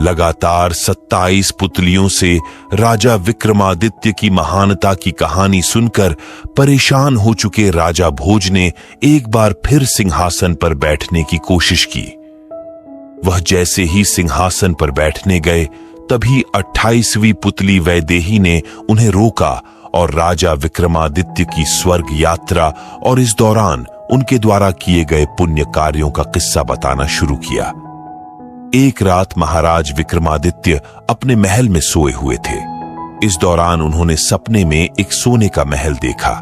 लगातार 27 पुतलियों से राजा विक्रमादित्य की महानता की कहानी सुनकर परेशान हो चुके राजा भोज ने एक बार फिर सिंहासन पर बैठने की कोशिश की। वह जैसे ही सिंहासन पर बैठने गए, तभी 28वीं पुतली वैदेही ने उन्हें रोका और राजा विक्रमादित्य की स्वर्ग यात्रा और इस दौरान उनके द्वारा किए गए पुण्य कार्यों का किस्सा बताना शुरू किया। एक रात महाराज विक्रमादित्य अपने महल में सोए हुए थे। इस दौरान उन्होंने सपने में एक सोने का महल देखा।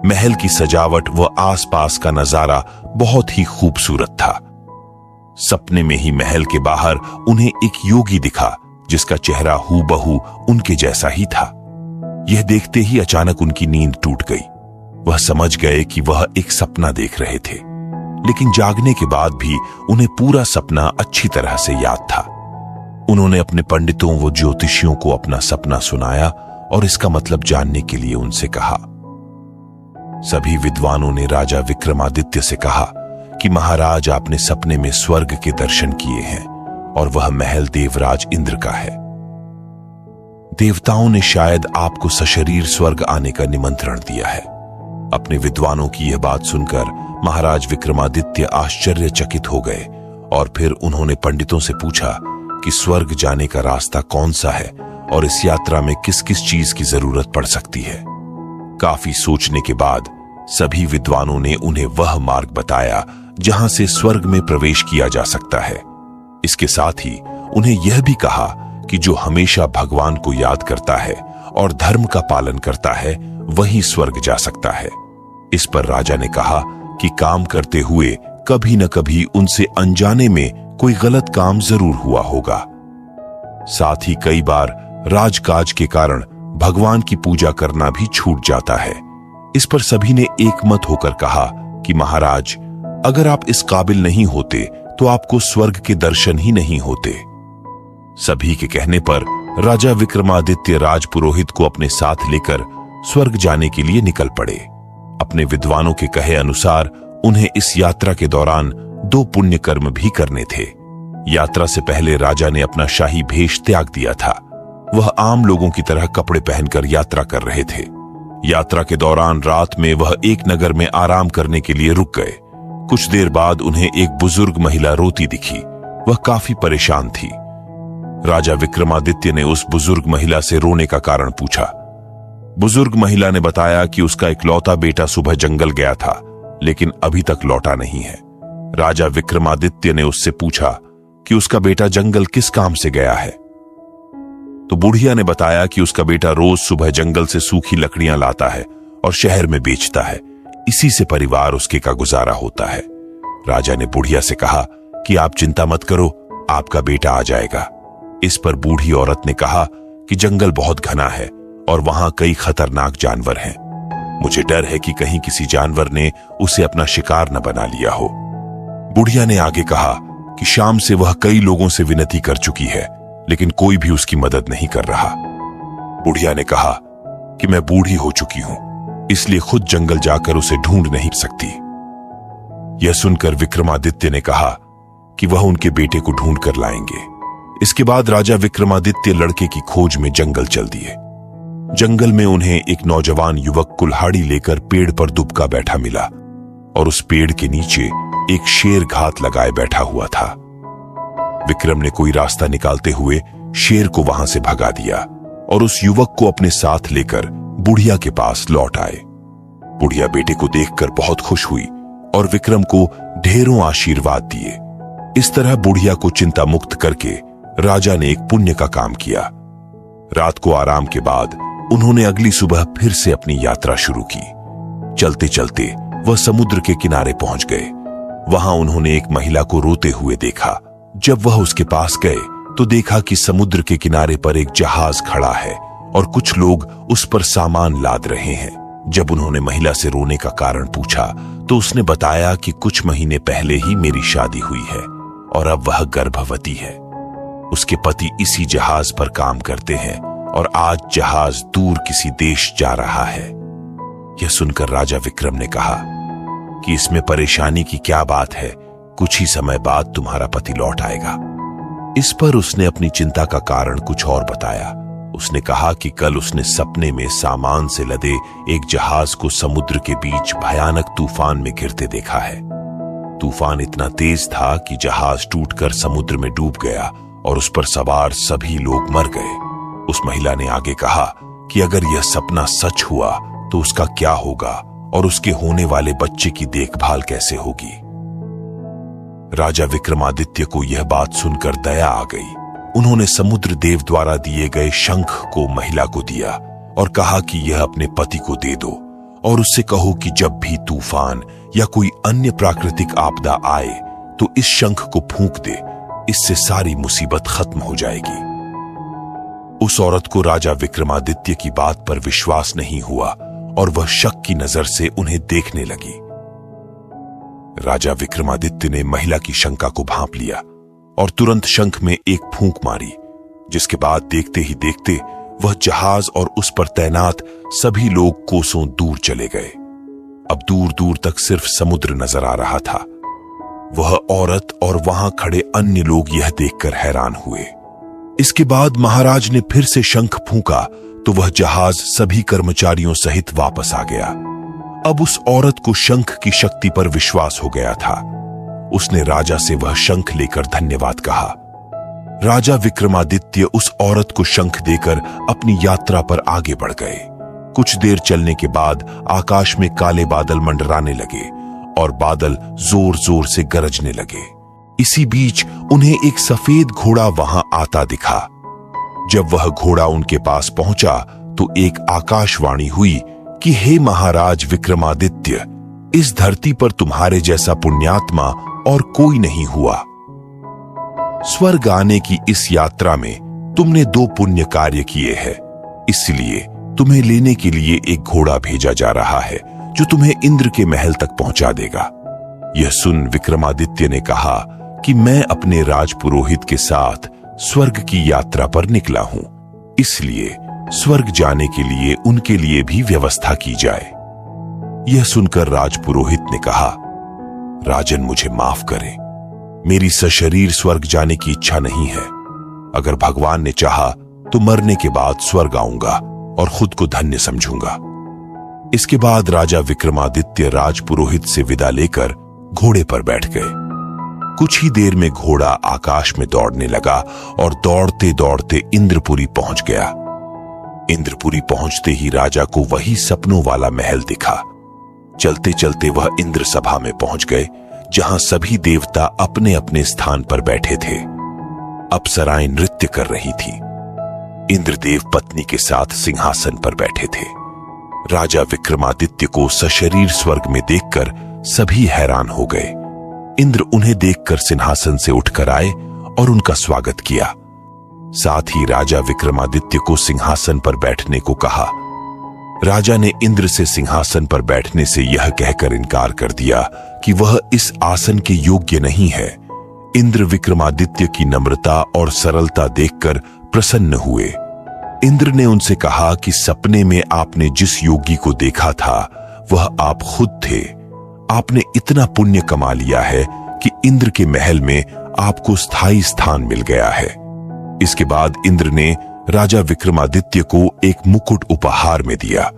महल की सजावट व आसपास का नजारा बहुत ही खूबसूरत था। सपने में ही महल के बाहर उन्हें एक योगी दिखा जिसका चेहरा हूबहू उनके जैसा ही था। यह देखते ही अचानक उनकी नींद टूट गई। वह समझ गए कि वह एक सपना देख रहे थे, लेकिन जागने के बाद भी उन्हें पूरा सपना अच्छी तरह से याद था। उन्होंने अपने पंडितों व ज्योतिषियों को अपना सपना सुनाया और इसका मतलब जानने के लिए उनसे कहा। सभी विद्वानों ने राजा विक्रमादित्य से कहा कि महाराज, आपने सपने में स्वर्ग के दर्शन किए हैं और वह महल देवराज इंद्र का है। देवताओं ने शायद आपको सशरीर स्वर्ग आने का निमंत्रण दिया है। अपने विद्वानों की यह बात सुनकर महाराज विक्रमादित्य आश्चर्यचकित हो गए और फिर उन्होंने पंडितों से पूछा कि स्वर्ग जाने का रास्ता कौन सा है और इस यात्रा में किस किस चीज की जरूरत पड़ सकती है। काफी सोचने के बाद सभी विद्वानों ने उन्हें वह मार्ग बताया जहां से स्वर्ग में प्रवेश किया जा सकता है। इसके साथ ही उन्हें यह भी कहा कि जो हमेशा भगवान को याद करता है और धर्म का पालन करता है वही स्वर्ग जा सकता है। इस पर राजा ने कहा कि काम करते हुए कभी न कभी उनसे अनजाने में कोई गलत काम जरूर हुआ होगा। साथ ही कई बार राजकाज के कारण भगवान की पूजा करना भी छूट जाता है। इस पर सभी ने एकमत होकर कहा कि महाराज, अगर आप इस काबिल नहीं होते तो आपको स्वर्ग के दर्शन ही नहीं होते। सभी के कहने पर राजा विक्रमादित्य राजपुरोहित को अपने साथ लेकर स्वर्ग जाने के लिए निकल पड़े। अपने विद्वानों के कहे अनुसार उन्हें इस यात्रा के दौरान 2 पुण्य कर्म भी करने थे। यात्रा से पहले राजा ने अपना शाही भेष त्याग दिया था। वह आम लोगों की तरह कपड़े पहनकर यात्रा कर रहे थे। यात्रा के दौरान रात में वह एक नगर में आराम करने के लिए रुक गए। कुछ देर बाद उन्हें एक बुजुर्ग महिला रोती दिखी। वह काफी परेशान थी। राजा विक्रमादित्य ने उस बुजुर्ग महिला से रोने का कारण पूछा। बुजुर्ग महिला ने बताया कि उसका इकलौता बेटा सुबह जंगल गया था, लेकिन अभी तक लौटा नहीं है। राजा विक्रमादित्य ने उससे पूछा कि उसका बेटा जंगल किस काम से गया है। तो बुढ़िया ने बताया कि उसका बेटा रोज सुबह जंगल से सूखी लकड़ियां लाता है और शहर में बेचता है। इसी से परिवार उसके का गुजारा होता है। राजा ने बुढ़िया से कहा कि आप चिंता मत करो, आपका बेटा आ जाएगा। इस पर बूढ़ी औरत ने कहा कि जंगल बहुत घना है और वहां कई खतरनाक जानवर हैं। मुझे डर है कि कहीं किसी जानवर ने उसे अपना शिकार न बना लिया हो। बुढ़िया ने आगे कहा कि शाम से वह कई लोगों से विनती कर चुकी है, लेकिन कोई भी उसकी मदद नहीं कर रहा। बुढ़िया ने कहा कि मैं बूढ़ी हो चुकी हूं, इसलिए खुद जंगल जाकर उसे ढूंढ नहीं सकती। यह सुनकर विक्रमादित्य ने कहा कि वह उनके बेटे को ढूंढ कर लाएंगे। इसके बाद राजा विक्रमादित्य लड़के की खोज में जंगल चल दिए। जंगल में उन्हें एक नौजवान युवक कुल्हाड़ी लेकर पेड़ पर दुबका बैठा मिला और उस पेड़ के नीचे एक शेर घात लगाए बैठा हुआ था। विक्रम ने कोई रास्ता निकालते हुए शेर को वहां से भगा दिया और उस युवक को अपने साथ लेकर बुढ़िया के पास लौट आए। बुढ़िया बेटे को देखकर बहुत खुश हुई और विक्रम को ढेरों आशीर्वाद दिए। इस तरह बुढ़िया को चिंता मुक्त करके राजा ने एक पुण्य का काम किया। रात को आराम के बाद उन्होंने अगली सुबह फिर से अपनी यात्रा शुरू की। चलते चलते वह समुद्र के किनारे पहुंच गए। वहां उन्होंने एक महिला को रोते हुए देखा। जब वह उसके पास गए तो देखा कि समुद्र के किनारे पर एक जहाज खड़ा है और कुछ लोग उस पर सामान लाद रहे हैं। जब उन्होंने महिला से रोने का कारण पूछा तो उसने बताया कि कुछ महीने पहले ही मेरी शादी हुई है और अब वह गर्भवती है। उसके पति इसी जहाज पर काम करते हैं और आज जहाज दूर किसी देश जा रहा है। यह सुनकर राजा विक्रम ने कहा कि इसमें परेशानी की क्या बात है, कुछ ही समय बाद तुम्हारा पति लौट आएगा। इस पर उसने अपनी चिंता का कारण कुछ और बताया। उसने कहा कि कल उसने सपने में सामान से लदे एक जहाज को समुद्र के बीच भयानक तूफान में गिरते देखा है। तूफान इतना तेज था कि जहाज टूटकर समुद्र में डूब गया और उस पर सवार सभी लोग मर गए। उस महिला ने आगे कहा कि अगर यह सपना सच हुआ तो उसका क्या होगा और उसके होने वाले बच्चे की देखभाल कैसे होगी। राजा विक्रमादित्य को यह बात सुनकर दया आ गई। उन्होंने समुद्र देव द्वारा दिए गए शंख को महिला को दिया और कहा कि यह अपने पति को दे दो और उससे कहो कि जब भी तूफान या कोई अन्य प्राकृतिक आपदा आए तो इस शंख को फूंक दे, इससे सारी मुसीबत खत्म हो जाएगी। उस औरत को राजा विक्रमादित्य की बात पर विश्वास नहीं हुआ और वह शक की नजर से उन्हें देखने लगी। राजा विक्रमादित्य ने महिला की शंका को भांप लिया और तुरंत शंख में एक फूंक मारी, जिसके बाद देखते ही देखते वह जहाज और उस पर तैनात सभी लोग कोसों दूर चले गए। अब दूर दूर तक सिर्फ समुद्र नजर आ रहा था। वह औरत और वहां खड़े अन्य लोग यह देखकर हैरान हुए। इसके बाद महाराज ने फिर से शंख फूंका तो वह जहाज सभी कर्मचारियों सहित वापस आ गया। अब उस औरत को शंख की शक्ति पर विश्वास हो गया था। उसने राजा से वह शंख लेकर धन्यवाद कहा। राजा विक्रमादित्य उस औरत को शंख देकर अपनी यात्रा पर आगे बढ़ गए। कुछ देर चलने के बाद आकाश में काले बादल मंडराने लगे और बादल जोर जोर से गरजने लगे। इसी बीच उन्हें एक सफेद घोड़ा वहां आता दिखा। जब वह घोड़ा उनके पास पहुंचा तो एक आकाशवाणी हुई कि हे महाराज विक्रमादित्य, इस धरती पर तुम्हारे जैसा पुण्यात्मा और कोई नहीं हुआ। स्वर्ग आने की इस यात्रा में तुमने 2 पुण्य कार्य किए हैं, इसलिए तुम्हें लेने के लिए एक घोड़ा भेजा जा रहा है जो तुम्हें इंद्र के महल तक पहुंचा देगा। यह सुन विक्रमादित्य ने कहा कि मैं अपने राजपुरोहित के साथ स्वर्ग की यात्रा पर निकला हूं, इसलिए स्वर्ग जाने के लिए उनके लिए भी व्यवस्था की जाए। यह सुनकर राजपुरोहित ने कहा, राजन मुझे माफ करें, मेरी सशरीर स्वर्ग जाने की इच्छा नहीं है। अगर भगवान ने चाहा तो मरने के बाद स्वर्ग आऊंगा और खुद को धन्य समझूंगा। इसके बाद राजा विक्रमादित्य राजपुरोहित से विदा लेकर घोड़े पर बैठ गए। कुछ ही देर में घोड़ा आकाश में दौड़ने लगा और दौड़ते दौड़ते इंद्रपुरी पहुंच गया। इंद्रपुरी पहुंचते ही राजा को वही सपनों वाला महल दिखा। चलते चलते वह इंद्र सभा में पहुंच गए, जहां सभी देवता अपने अपने स्थान पर बैठे थे। अप्सराएं नृत्य कर रही थी। इंद्रदेव पत्नी के साथ सिंहासन पर बैठे थे। राजा विक्रमादित्य को सशरीर स्वर्ग में देखकर सभी हैरान हो गए। इंद्र उन्हें देखकर सिंहासन से उठकर आए और उनका स्वागत किया। साथ ही राजा विक्रमादित्य को सिंहासन पर बैठने को कहा। राजा ने इंद्र से सिंहासन पर बैठने से यह कहकर इनकार कर दिया कि वह इस आसन के योग्य नहीं है। इंद्र विक्रमादित्य की नम्रता और सरलता देखकर प्रसन्न हुए। इंद्र ने उनसे कहा कि सपने में आपने जिस योगी को देखा था वह आप खुद थे। आपने इतना पुण्य कमा लिया है कि इंद्र के महल में आपको स्थायी स्थान मिल गया है। इसके बाद इंद्र ने राजा विक्रमादित्य को एक मुकुट उपहार में दिया।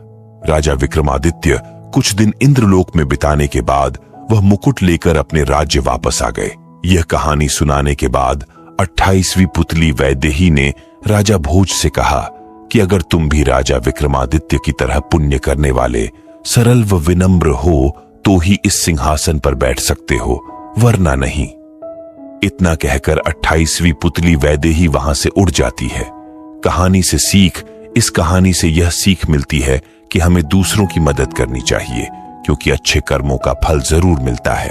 राजा विक्रमादित्य कुछ दिन इंद्रलोक में बिताने के बाद वह मुकुट लेकर अपने राज्य वापस आ गए। यह कहानी सुनाने के बाद 28वीं पुतली वैदेही ने राजा भोज से कहा कि अगर तुम भी राजा विक्रमादित्य की तरह पुण्य करने वाले सरल व विनम्र हो तो ही इस सिंहासन पर बैठ सकते हो, वरना नहीं। इतना कहकर 28वीं पुतली वैदेही वहां से उड़ जाती है। कहानी से सीख, इस कहानी से यह सीख मिलती है कि हमें दूसरों की मदद करनी चाहिए, क्योंकि अच्छे कर्मों का फल जरूर मिलता है।